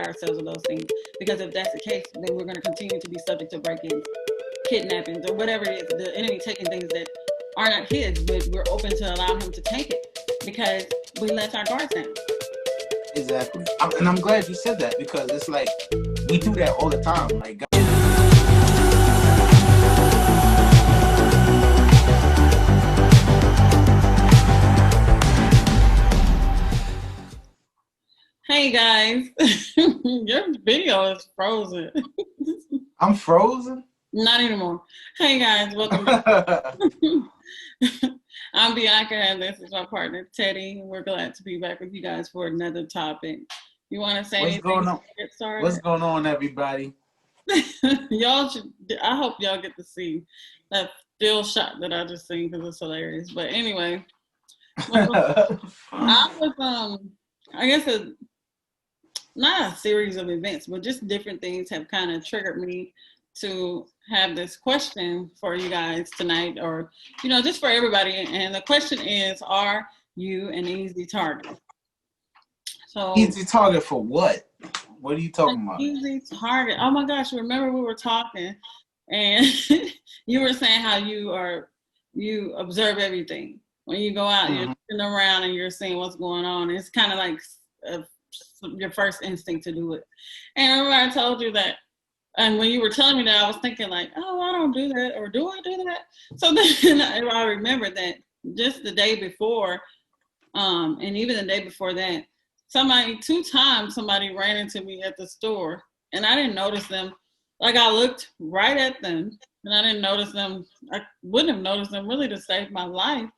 ourselves of those things. Because if that's the case, then we're going to continue to be subject to break-ins, kidnappings, or whatever it is. The enemy taking things that are not his, but we're open to allow him to take it because we left our guards down. Exactly. And I'm glad you said that, because it's like we do that all the time. Like, hey guys, your video is frozen. I'm frozen? Not anymore. Hey guys, welcome back. I'm Bianca, and this is my partner Teddy. We're glad to be back with you guys for another topic. You want to say What's anything going on? to get started? What's going on, everybody? Y'all should. I hope y'all get to see that still shot that I just seen because it's hilarious. But anyway, I was I guess not a series of events, but just different things have kind of triggered me to have this question for you guys tonight, or just for everybody. And the question is, are you an easy target? So easy target for what? What are you talking about? Easy target. Oh my gosh, remember we were talking and you were saying how you observe everything. When you go out, you're looking around and you're seeing what's going on. It's kind of like your first instinct to do it. And remember I told you that, and when you were telling me that, I was thinking like, oh, I don't do that, or do I do that? So then I remembered that just the day before, and even the day before that, two times somebody ran into me at the store, and I didn't notice them. Like, I looked right at them, and I didn't notice them. I wouldn't have noticed them really to save my life.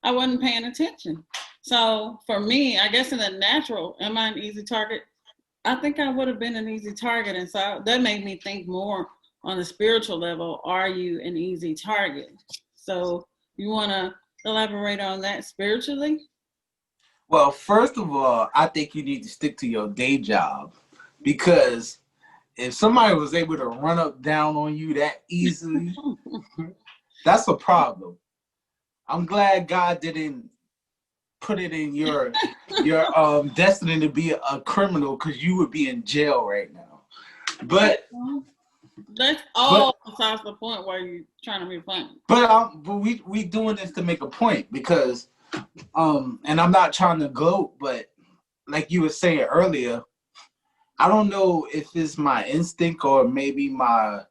I wasn't paying attention. So for me, I guess in the natural, am I an easy target? I think I would have been an easy target. And so that made me think more on the spiritual level, are you an easy target? So you want to elaborate on that spiritually? Well, first of all, I think you need to stick to your day job, because if somebody was able to run up down on you that easily, that's a problem. I'm glad God didn't put it in your destiny to be a criminal, because you would be in jail right now. But that's all besides the point where you're trying to be funny. But we doing this to make a point, because and I'm not trying to gloat, but like you were saying earlier, I don't know if it's my instinct or maybe my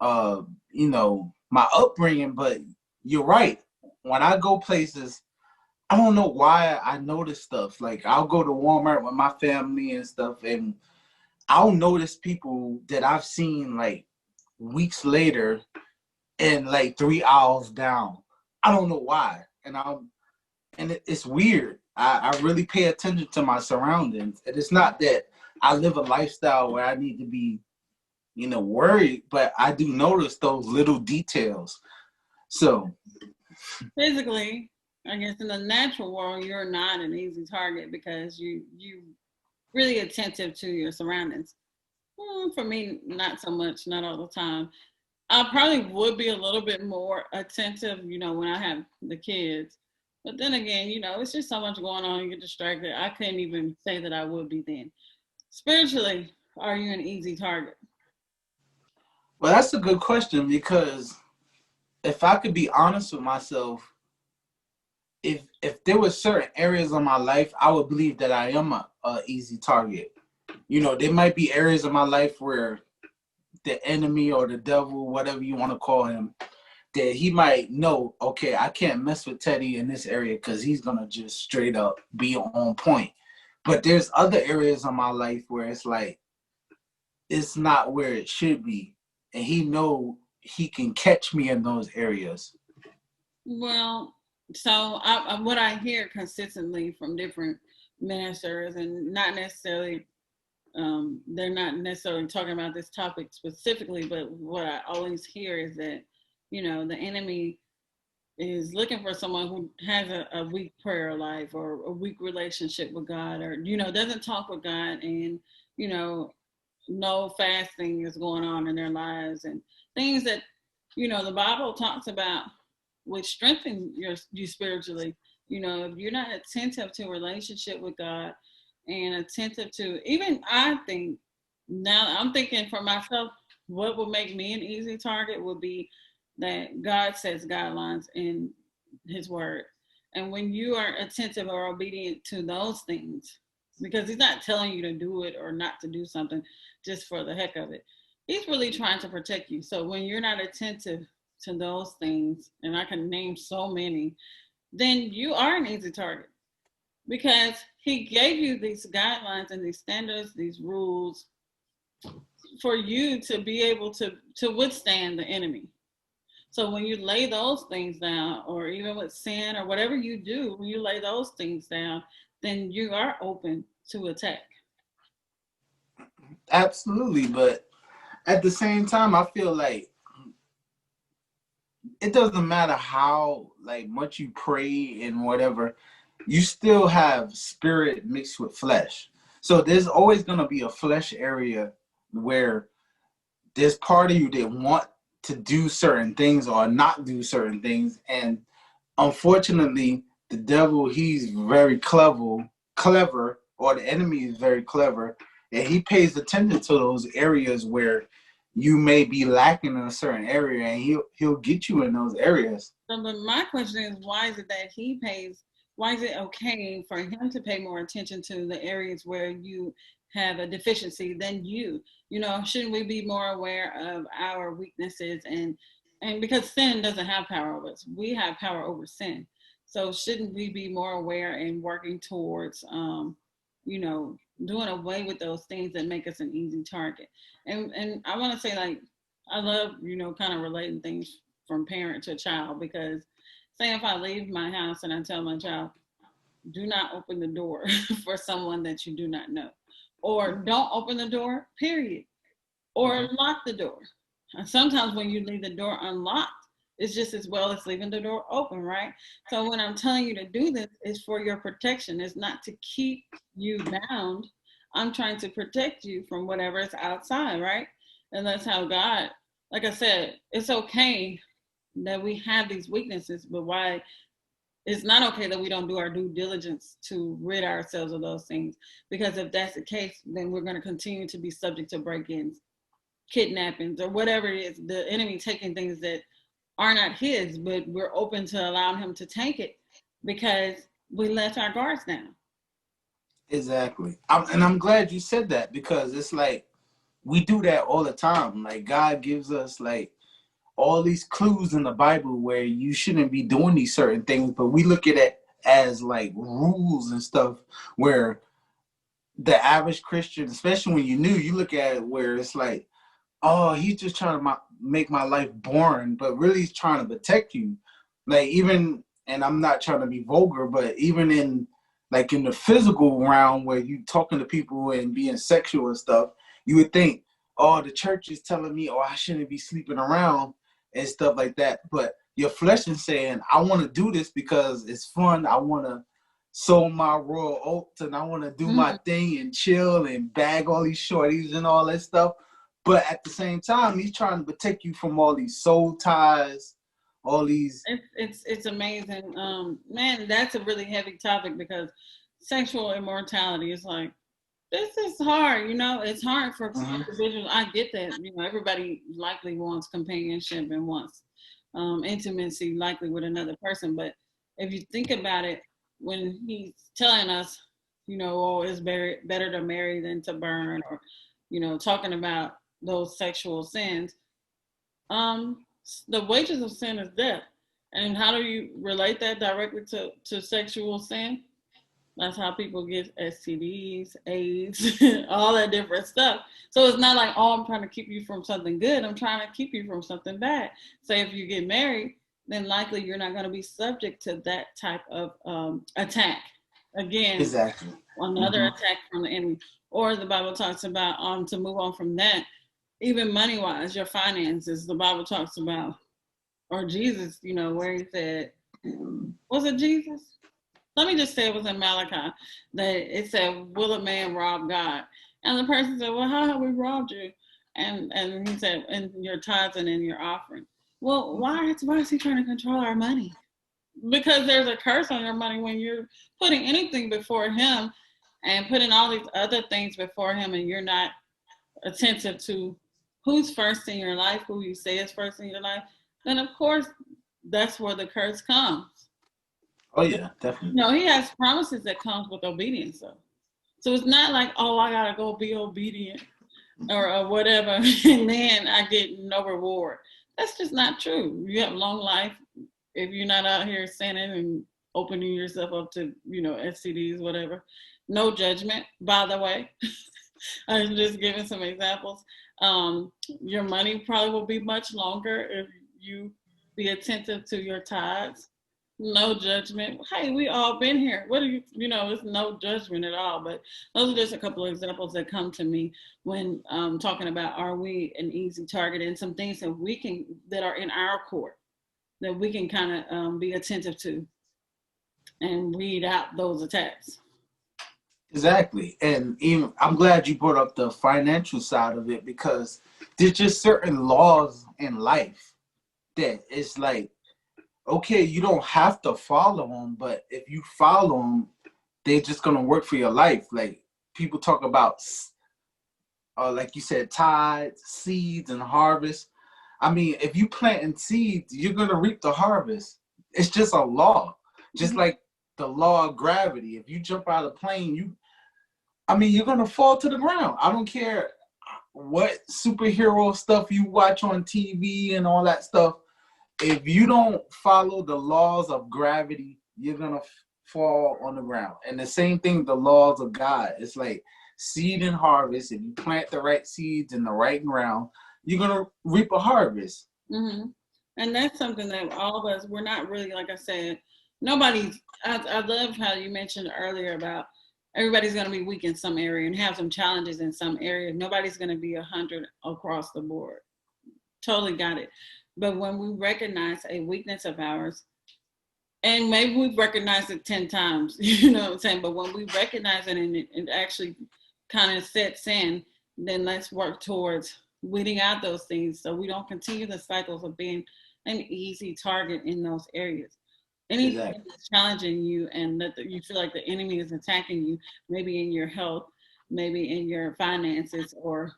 my upbringing, but you're right. When I go places, I don't know why I notice stuff. Like, I'll go to Walmart with my family and stuff, and I'll notice people that I've seen like weeks later and like 3 hours down. I don't know why. And it's weird. I really pay attention to my surroundings. And it's not that I live a lifestyle where I need to be, worried, but I do notice those little details. So physically, I guess in the natural world, you're not an easy target because you really attentive to your surroundings. For me, not so much, not all the time. I probably would be a little bit more attentive, when I have the kids. But then again, it's just so much going on, you get distracted. I couldn't even say that I would be then. Spiritually, are you an easy target? Well, that's a good question, because if I could be honest with myself, if there were certain areas of my life, I would believe that I am a easy target. There might be areas of my life where the enemy or the devil, whatever you want to call him, that he might know, okay, I can't mess with Teddy in this area because he's going to just straight up be on point. But there's other areas of my life where it's like, it's not where it should be. And he know he can catch me in those areas. Well, so what I hear consistently from different ministers, and not necessarily, they're not necessarily talking about this topic specifically, but what I always hear is that, the enemy is looking for someone who has a weak prayer life or a weak relationship with God, or, doesn't talk with God, and, no fasting is going on in their lives, and things that, the Bible talks about which strengthen you spiritually. If you're not attentive to a relationship with God, and attentive to, even I think, now I'm thinking for myself, what would make me an easy target would be that God sets guidelines in his word. And when you are attentive or obedient to those things, because he's not telling you to do it or not to do something just for the heck of it. He's really trying to protect you. So when you're not attentive to those things, and I can name so many, then you are an easy target because he gave you these guidelines and these standards, these rules for you to be able to withstand the enemy. So when you lay those things down, or even with sin or whatever you do, when you lay those things down, then you are open to attack. Absolutely, but at the same time, I feel like it doesn't matter how like much you pray and whatever, you still have spirit mixed with flesh. So there's always gonna be a flesh area where there's part of you that want to do certain things or not do certain things, and unfortunately, the devil, he's very clever, or the enemy is very clever, and he pays attention to those areas where you may be lacking in a certain area, and he'll get you in those areas. So, but my question is, why is it that he pays? Why is it okay for him to pay more attention to the areas where you have a deficiency than you? You know, shouldn't we be more aware of our weaknesses, and because sin doesn't have power over us, we have power over sin. So shouldn't we be more aware and working towards, you know, doing away with those things that make us an easy target? And I want to say, like, I love, you know, kind of relating things from parent to child, because say if I leave my house and I tell my child, do not open the door for someone that you do not know, or don't open the door, period, or lock the door. And sometimes when you leave the door unlocked, it's just as well as leaving the door open, right? So when I'm telling you to do this, it's for your protection. It's not to keep you bound. I'm trying to protect you from whatever is outside, right? And that's how God, like I said, it's okay that we have these weaknesses, but why it's not okay that we don't do our due diligence to rid ourselves of those things. Because if that's the case, then we're going to continue to be subject to break-ins, kidnappings, or whatever it is, the enemy taking things that are not his, but we're open to allowing him to take it because we left our guards down. Exactly. And I'm glad you said that, because it's like we do that all the time. Like God gives us like all these clues in the Bible where you shouldn't be doing these certain things, but we look at it as like rules and stuff, where the average Christian, especially when you're new, you look at it where it's like, oh, he's just trying to make my life boring, but really he's trying to protect you. Like even, and I'm not trying to be vulgar, but even in like in the physical realm where you talking to people and being sexual and stuff, you would think, oh, the church is telling me, oh, I shouldn't be sleeping around and stuff like that. But your flesh is saying, I want to do this because it's fun. I want to sow my royal oats and I want to do my thing and chill and bag all these shorties and all that stuff. But at the same time, he's trying to protect you from all these soul ties, all these. It's amazing. Man, that's a really heavy topic, because sexual immortality is like, this is hard, you know, it's hard for individuals. I get that, you know, everybody likely wants companionship and wants intimacy likely with another person. But if you think about it, when he's telling us, you know, oh, it's better to marry than to burn, or, you know, talking about those sexual sins, the wages of sin is death. And how do you relate that directly to sexual sin? That's how people get STDs, AIDS, all that different stuff. So it's not like, oh, I'm trying to keep you from something good. I'm trying to keep you from something bad. Say if you get married, then likely you're not going to be subject to that type of attack. Again, Exactly. Another attack from the enemy. Or the Bible talks about, to move on from that, even money-wise, your finances, the Bible talks about, or Jesus, you know, where he said, was it Jesus? Let me just say it was in Malachi, that it said, will a man rob God? And the person said, well, how have we robbed you? And he said, in your tithes and in your offering. Well, why is he trying to control our money? Because there's a curse on your money when you're putting anything before him. and putting all these other things before him, and you're not attentive to who's first in your life, who you say is first in your life, then of course that's where the curse comes. Oh yeah, definitely. No, he has promises that comes with obedience though. So it's not like, oh, I gotta go be obedient or whatever, and then I get no reward. That's just not true. You have long life if you're not out here sinning and opening yourself up to, STDs, whatever. No judgment, by the way. I'm just giving some examples. Your money probably will be much longer if you be attentive to your tithes. No judgment. Hey, we all been here. What do it's no judgment at all. But those are just a couple of examples that come to me when talking about, are we an easy target, and some things that are in our court that we can kind of be attentive to and weed out those attacks. Exactly. And even I'm glad you brought up the financial side of it, because there's just certain laws in life that it's like, okay, you don't have to follow them, but if you follow them, they're just going to work for your life. Like people talk about, like you said, tides, seeds, and harvest. I mean, if you plant seeds, you're going to reap the harvest. It's just a law. Just like the law of gravity. If you jump out of a plane, you're going to fall to the ground. I don't care what superhero stuff you watch on TV and all that stuff. If you don't follow the laws of gravity, you're going to fall on the ground. And the same thing, the laws of God. It's like seed and harvest. If you plant the right seeds in the right ground, you're going to reap a harvest. Mm-hmm. And that's something that all of us, we're not really, like I said, I love how you mentioned earlier about everybody's going to be weak in some area and have some challenges in some area. Nobody's going to be 100 across the board. Totally got it. But when we recognize a weakness of ours, and maybe we've recognized it 10 times, you know what I'm saying? But when we recognize it and it actually kind of sets in, then let's work towards weeding out those things so we don't continue the cycles of being an easy target in those areas. Anything that's challenging you and that you feel like the enemy is attacking you, maybe in your health, maybe in your finances or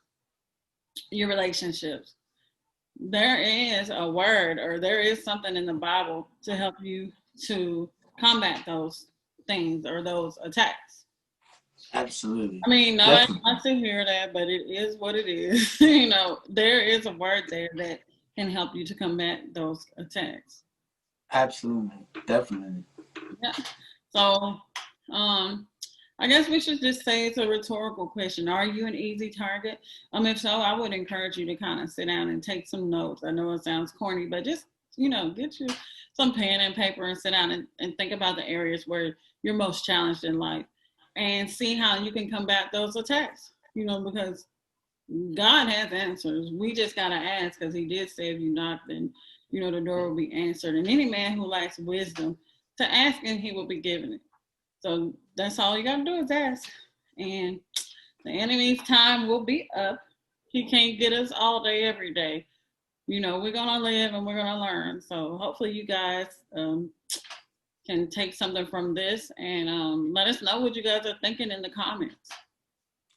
your relationships, there is a word or there is something in the Bible to help you to combat those things or those attacks. Absolutely. I mean, nobody wants to hear that, but it is what it is. There is a word there that can help you to combat those attacks. Absolutely. Definitely. Yeah. So, I guess we should just say it's a rhetorical question. Are you an easy target? If so, I would encourage you to kind of sit down and take some notes. I know it sounds corny, but just, get you some pen and paper and sit down and think about the areas where you're most challenged in life and see how you can combat those attacks, because God has answers. We just got to ask, because he did say if you knock, then, the door will be answered. And any man who lacks wisdom, to ask and he will be given it. So that's all you got to do is ask. And the enemy's time will be up. He can't get us all day, every day. We're going to live and we're going to learn. So hopefully you guys can take something from this and let us know what you guys are thinking in the comments.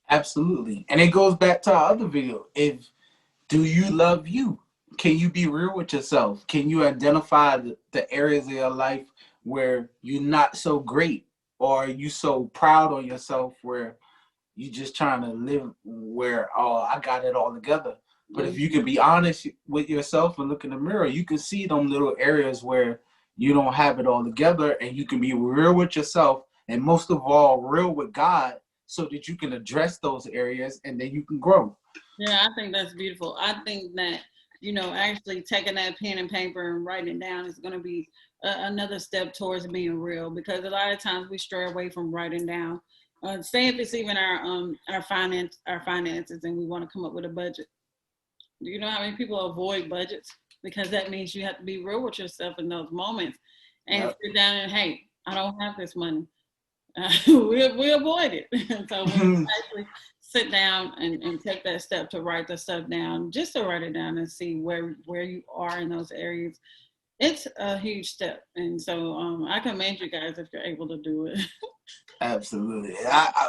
Absolutely. And it goes back to our other video. Do you love you? Can you be real with yourself? Can you identify the areas of your life where you're not so great, or you so proud of yourself where you just trying to live where, oh, I got it all together? But if you can be honest with yourself and look in the mirror, you can see them little areas where you don't have it all together, and you can be real with yourself, and most of all, real with God, so that you can address those areas and then you can grow. Yeah, I think that's beautiful. I think that, actually taking that pen and paper and writing it down is going to be another step towards being real, because a lot of times we stray away from writing down. Say if it's even our finances and we want to come up with a budget. Do you know how many people avoid budgets? Because that means you have to be real with yourself in those moments and sit down and, hey, I don't have this money. We avoid it. So we actually sit down and take that step to write the stuff down, just to write it down and see where you are in those areas. it's a huge step. And so I commend you guys if you're able to do it. Absolutely.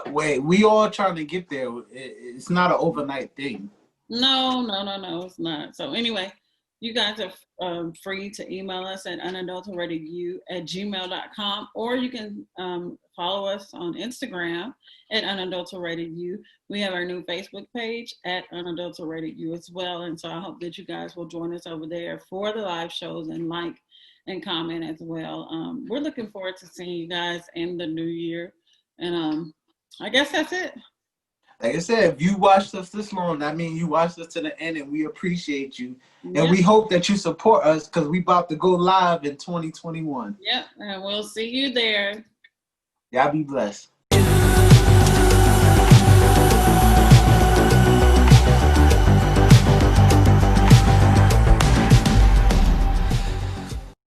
Wait, we all trying to get there. It's not an overnight thing. No, it's not. So anyway, you guys are free to email us at unadulteratedU@gmail.com, or you can follow us on Instagram at unadulteratedU. We have our new Facebook page at unadulteratedU as well. And so I hope that you guys will join us over there for the live shows and like and comment as well. We're looking forward to seeing you guys in the new year. And I guess that's it. Like I said, if you watched us this long, that means you watched us to the end, and we appreciate you. Yep. And we hope that you support us because we about to go live in 2021. Yep, and we'll see you there. Y'all be blessed.